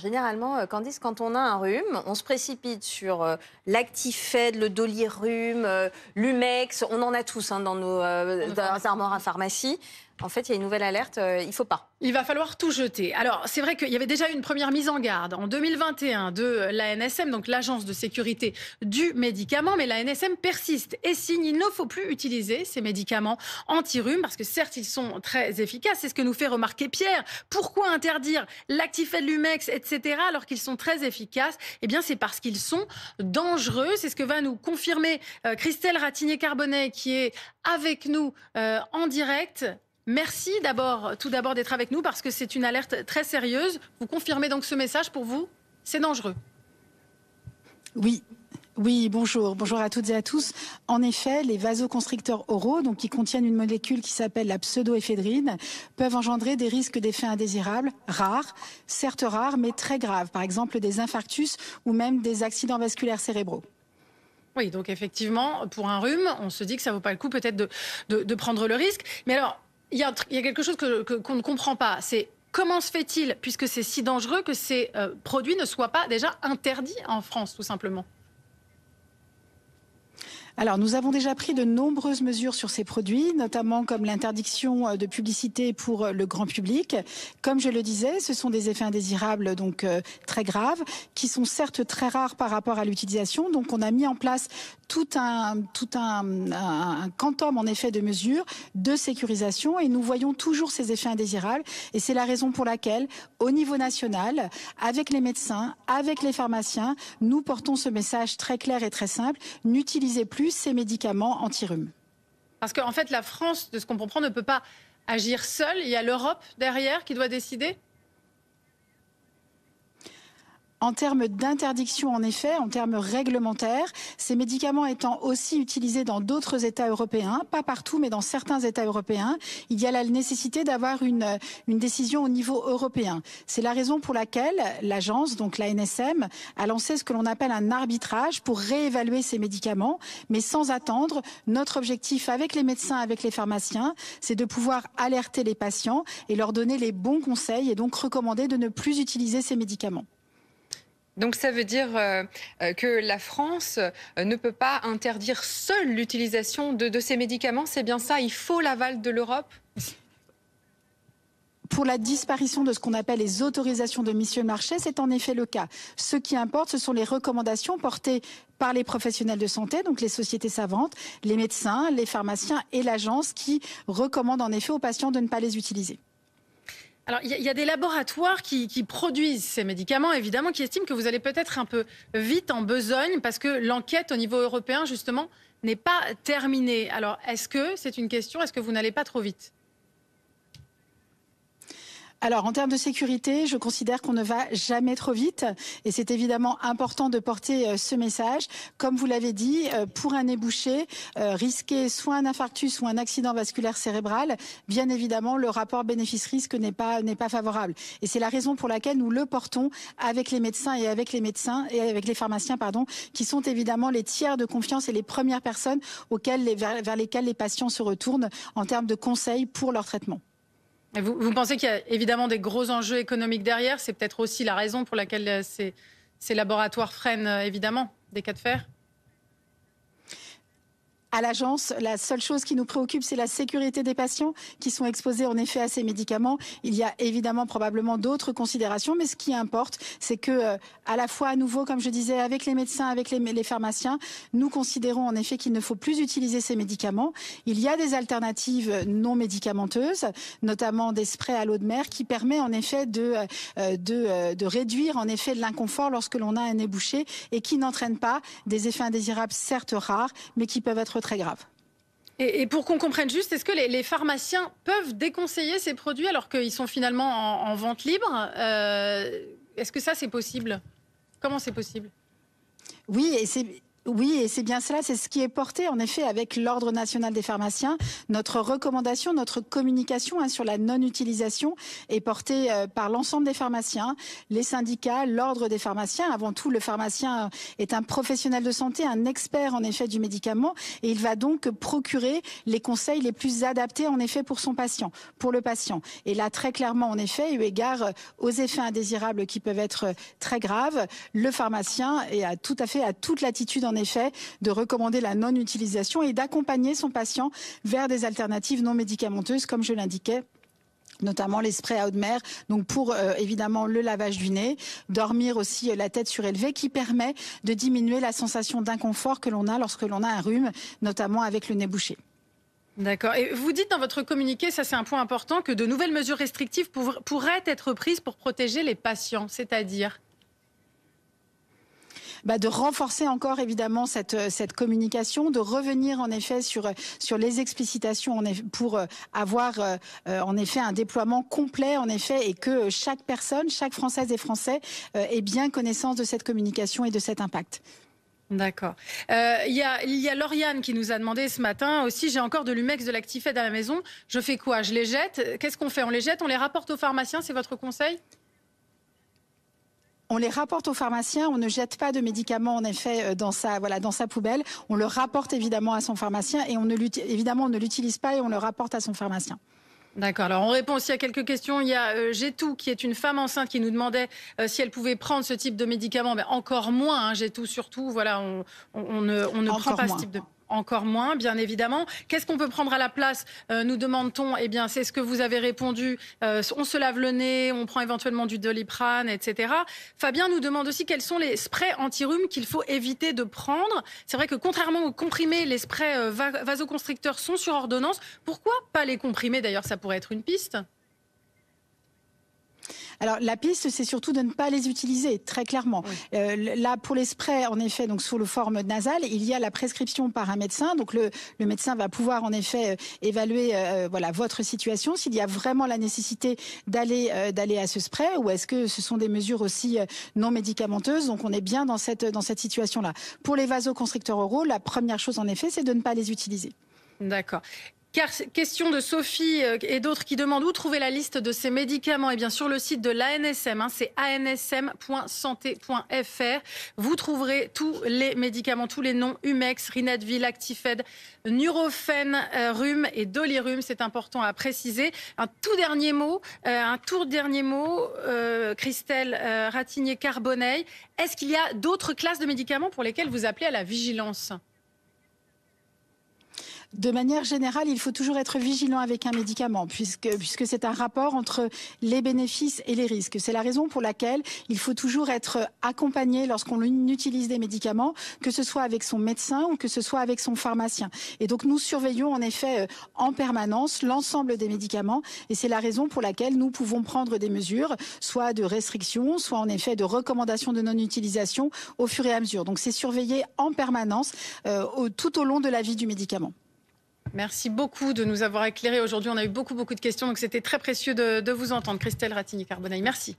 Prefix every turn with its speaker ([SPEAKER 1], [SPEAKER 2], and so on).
[SPEAKER 1] généralement, Candice, quand on a un rhume, on se précipite sur l'Actifed, le Dolirum, l'Umex. On en a tous dans nos armoires à pharmacie. En fait, il y a une nouvelle alerte, il ne faut pas.
[SPEAKER 2] Il va falloir tout jeter. Alors, c'est vrai qu'il y avait déjà eu une première mise en garde en 2021 de l'ANSM, donc l'Agence de sécurité du médicament, mais l'ANSM persiste et signe il ne faut plus utiliser ces médicaments anti-rhume parce que certes, ils sont très efficaces. C'est ce que nous fait remarquer Pierre. Pourquoi interdire l'Actifed, l'Umex, etc. alors qu'ils sont très efficaces? Eh bien, c'est parce qu'ils sont dangereux. C'est ce que va nous confirmer Christelle Ratigné-Carbonnet qui est avec nous en direct. Merci tout d'abord d'être avec nous parce que c'est une alerte très sérieuse. Vous confirmez donc ce message pour vous? C'est dangereux.
[SPEAKER 3] Oui, bonjour à toutes et à tous. En effet, les vasoconstricteurs oraux, donc qui contiennent une molécule qui s'appelle la pseudoéphédrine, peuvent engendrer des risques d'effets indésirables, certes rares, mais très graves. Par exemple, des infarctus ou même des accidents vasculaires cérébraux.
[SPEAKER 2] Oui, donc effectivement, pour un rhume, on se dit que ça ne vaut pas le coup peut-être de prendre le risque. Mais alors, il y a quelque chose qu'on ne comprend pas. C'est comment se fait-il, puisque c'est si dangereux, que ces produits ne soient pas déjà interdits en France, tout simplement?
[SPEAKER 3] Alors, nous avons déjà pris de nombreuses mesures sur ces produits, notamment comme l'interdiction de publicité pour le grand public. Comme je le disais, ce sont des effets indésirables donc très graves, qui sont certes très rares par rapport à l'utilisation. Donc, on a mis en place tout un quantum en effet de mesures de sécurisation et nous voyons toujours ces effets indésirables et c'est la raison pour laquelle au niveau national, avec les médecins, avec les pharmaciens, nous portons ce message très clair et très simple: n'utilisez plus ces médicaments anti-rhume.
[SPEAKER 2] Parce qu'en fait, la France, de ce qu'on comprend, ne peut pas agir seule. Il y a l'Europe derrière qui doit décider.
[SPEAKER 3] En termes d'interdiction, en effet, en termes réglementaires, ces médicaments étant aussi utilisés dans d'autres États européens, pas partout, mais dans certains États européens, il y a la nécessité d'avoir une décision au niveau européen. C'est la raison pour laquelle l'agence, donc l'ANSM, a lancé ce que l'on appelle un arbitrage pour réévaluer ces médicaments, mais sans attendre. Notre objectif avec les médecins, avec les pharmaciens, c'est de pouvoir alerter les patients et leur donner les bons conseils et donc recommander de ne plus utiliser ces médicaments.
[SPEAKER 4] Donc ça veut dire que la France ne peut pas interdire seule l'utilisation de ces médicaments, c'est bien ça? Il faut l'aval de l'Europe?
[SPEAKER 3] Pour la disparition de ce qu'on appelle les autorisations de mise sur le marché, c'est en effet le cas. Ce qui importe, ce sont les recommandations portées par les professionnels de santé, donc les sociétés savantes, les médecins, les pharmaciens et l'agence qui recommandent en effet aux patients de ne pas les utiliser.
[SPEAKER 2] Alors, il y a des laboratoires qui produisent ces médicaments, évidemment, qui estiment que vous allez peut-être un peu vite en besogne parce que l'enquête au niveau européen, justement, n'est pas terminée. Alors, est-ce que c'est une question, est-ce que vous n'allez pas trop vite ?
[SPEAKER 3] Alors, en termes de sécurité, je considère qu'on ne va jamais trop vite et c'est évidemment important de porter ce message. Comme vous l'avez dit, pour un nez bouché, risquer soit un infarctus ou un accident vasculaire cérébral, bien évidemment, le rapport bénéfice-risque n'est pas favorable. Et c'est la raison pour laquelle nous le portons avec les médecins et avec les pharmaciens, qui sont évidemment les tiers de confiance et les premières personnes vers lesquelles les patients se retournent en termes de conseils pour leur traitement.
[SPEAKER 2] Et vous pensez qu'il y a évidemment des gros enjeux économiques derrière? C'est peut-être aussi la raison pour laquelle ces laboratoires freinent évidemment des cas de fer?
[SPEAKER 3] À l'agence, la seule chose qui nous préoccupe, c'est la sécurité des patients qui sont exposés en effet à ces médicaments. Il y a évidemment probablement d'autres considérations, mais ce qui importe, c'est que à la fois à nouveau, comme je disais, avec les médecins, avec les pharmaciens, nous considérons en effet qu'il ne faut plus utiliser ces médicaments. Il y a des alternatives non médicamenteuses, notamment des sprays à l'eau de mer, qui permet en effet de réduire en effet l'inconfort lorsque l'on a un nez bouché et qui n'entraînent pas des effets indésirables certes rares, mais qui peuvent être très grave.
[SPEAKER 2] Et pour qu'on comprenne juste, est-ce que les pharmaciens peuvent déconseiller ces produits alors qu'ils sont finalement en vente libre? Est-ce que ça, c'est possible? Comment c'est possible?
[SPEAKER 3] Oui, et Oui, et c'est bien cela, c'est ce qui est porté en effet avec l'Ordre national des pharmaciens. Notre recommandation, notre communication sur la non-utilisation est portée par l'ensemble des pharmaciens, les syndicats, l'Ordre des pharmaciens. Avant tout, le pharmacien est un professionnel de santé, un expert en effet du médicament, et il va donc procurer les conseils les plus adaptés en effet pour son patient, pour le patient. Et là, très clairement, en effet, eu égard aux effets indésirables qui peuvent être très graves, le pharmacien est à toute latitude en effet de recommander la non-utilisation et d'accompagner son patient vers des alternatives non médicamenteuses, comme je l'indiquais, notamment les sprays à eau de mer, donc pour évidemment le lavage du nez, dormir aussi la tête surélevée, qui permet de diminuer la sensation d'inconfort que l'on a lorsque l'on a un rhume, notamment avec le nez bouché.
[SPEAKER 2] D'accord. Et vous dites dans votre communiqué, ça c'est un point important, que de nouvelles mesures restrictives pourraient être prises pour protéger les patients, c'est-à-dire
[SPEAKER 3] de renforcer encore évidemment cette communication, de revenir en effet sur les explicitations pour avoir en effet un déploiement complet en effet, et que chaque personne, chaque Française et Français ait bien connaissance de cette communication et de cet impact.
[SPEAKER 2] D'accord. Il y a Lauriane qui nous a demandé ce matin aussi, j'ai encore de l'Umex, de l'Actifed à la maison, je fais quoi? Je les jette? Qu'est-ce qu'on fait? On les jette? On les rapporte au pharmacien? C'est votre conseil?
[SPEAKER 3] On les rapporte aux pharmaciens, on ne jette pas de médicaments en effet dans sa poubelle. On le rapporte évidemment à son pharmacien et on ne l'utilise pas et on le rapporte à son pharmacien.
[SPEAKER 2] D'accord. Alors, on répond aussi à quelques questions. Il y a Gétou, qui est une femme enceinte, qui nous demandait si elle pouvait prendre ce type de médicament. Mais encore moins, Gétou, surtout. Voilà, on ne prend pas ce type de... Encore moins, bien évidemment. Qu'est-ce qu'on peut prendre à la place, nous demande-t-on? Eh bien, c'est ce que vous avez répondu. On se lave le nez, on prend éventuellement du Doliprane, etc. Fabien nous demande aussi quels sont les sprays anti-rhume qu'il faut éviter de prendre. C'est vrai que contrairement aux comprimés, les sprays vasoconstricteurs sont sur ordonnance. Pourquoi pas les comprimés? D'ailleurs, ça pourrait être une piste.
[SPEAKER 3] Alors la piste, c'est surtout de ne pas les utiliser, très clairement. Oui. Là, pour les sprays, en effet, donc sous le forme nasale, il y a la prescription par un médecin. Donc le médecin va pouvoir en effet évaluer votre situation, s'il y a vraiment la nécessité d'aller à ce spray, ou est-ce que ce sont des mesures aussi non médicamenteuses. Donc on est bien dans cette situation-là. Pour les vasoconstricteurs oraux, la première chose en effet, c'est de ne pas les utiliser.
[SPEAKER 2] D'accord. Question de Sophie et d'autres qui demandent où trouver la liste de ces médicaments. Et bien sur le site de l'ANSM, c'est ansm.santé.fr. Vous trouverez tous les médicaments, tous les noms: Umex, Rinadvil, Actifed, Nurofen, Rhume et Dolirum. C'est important à préciser. Un tout dernier mot, Christelle Ratignier-Carbonneil. Est-ce qu'il y a d'autres classes de médicaments pour lesquelles vous appelez à la vigilance ?
[SPEAKER 3] De manière générale, il faut toujours être vigilant avec un médicament, puisque c'est un rapport entre les bénéfices et les risques. C'est la raison pour laquelle il faut toujours être accompagné lorsqu'on utilise des médicaments, que ce soit avec son médecin ou que ce soit avec son pharmacien. Et donc nous surveillons en effet en permanence l'ensemble des médicaments, et c'est la raison pour laquelle nous pouvons prendre des mesures, soit de restriction, soit en effet de recommandation de non-utilisation au fur et à mesure. Donc c'est surveillé en permanence tout au long de la vie du médicament.
[SPEAKER 2] Merci beaucoup de nous avoir éclairés aujourd'hui. On a eu beaucoup de questions, donc c'était très précieux de vous entendre. Christelle Ratignier-Carbonneil, merci.